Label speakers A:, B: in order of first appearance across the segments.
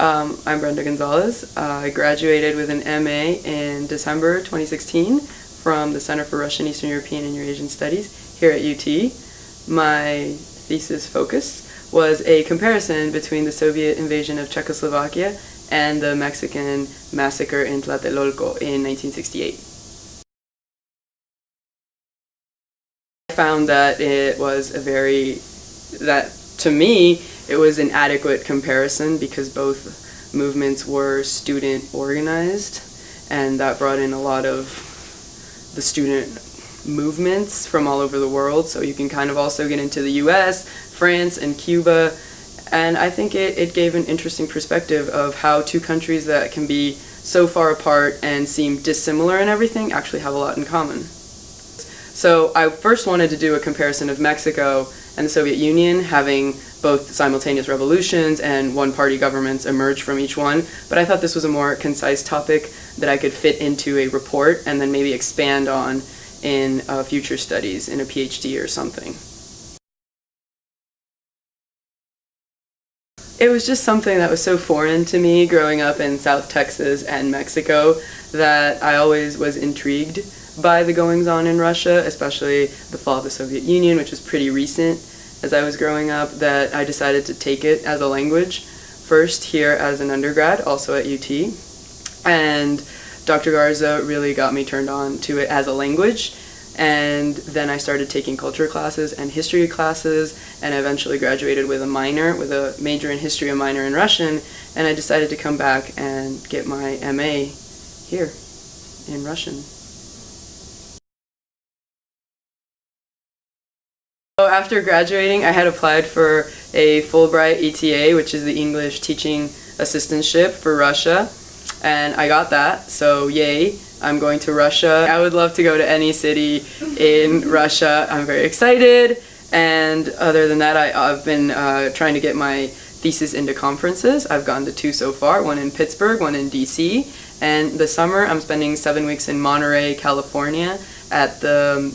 A: I'm Brenda Gonzalez. I graduated with an MA in December 2016 from the Center for Russian, Eastern European, and Eurasian Studies here at UT. My thesis focus was a comparison between the Soviet invasion of Czechoslovakia and the Mexican massacre in Tlatelolco in 1968. I found that it was to me, it was an adequate comparison because both movements were student organized, and that brought in a lot of the student movements from all over the world. So you can kind of also get into the US, France, and Cuba, and I think it gave an interesting perspective of how two countries that can be so far apart and seem dissimilar in everything actually have a lot in common. So I first wanted to do a comparison of Mexico and the Soviet Union, having both simultaneous revolutions and one-party governments emerge from each one, but I thought this was a more concise topic that I could fit into a report and then maybe expand on in future studies in a PhD or something. It was just something that was so foreign to me growing up in South Texas and Mexico that I always was intrigued by the goings-on in Russia, especially the fall of the Soviet Union, which was pretty recent as I was growing up, that I decided to take it as a language, first here as an undergrad, also at UT, and Dr. Garza really got me turned on to it as a language, and then I started taking culture classes and history classes, and eventually graduated with a major in history, a minor in Russian, and I decided to come back and get my MA here in Russian. So after graduating, I had applied for a Fulbright ETA, which is the English teaching assistantship for Russia, and I got that, so yay, I'm going to Russia. I would love to go to any city in Russia. I'm very excited, and other than that, I've been trying to get my thesis into conferences. I've gone to 2 so far, one in Pittsburgh, one in DC, and this summer I'm spending 7 weeks in Monterey, California at the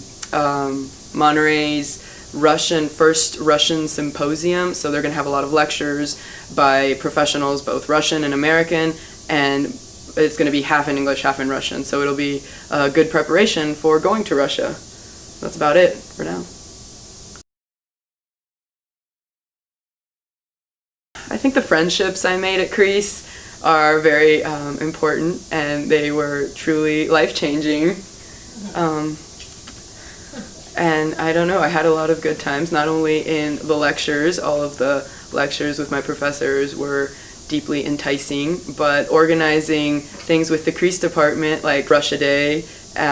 A: Monterey's first Russian symposium. So they're going to have a lot of lectures by professionals, both Russian and American, and it's going to be half in English, half in Russian. So it'll be a good preparation for going to Russia. That's about it for now. I think the friendships I made at CREEES are very important, and they were truly life-changing. And I don't know, I had a lot of good times, not only in the lectures. All of the lectures with my professors were deeply enticing, but organizing things with the CREEES department, like Russia Day,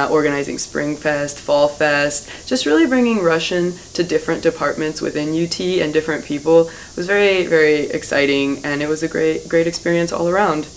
A: organizing Spring Fest, Fall Fest, just really bringing Russian to different departments within UT and different people was very, very exciting, and it was a great experience all around.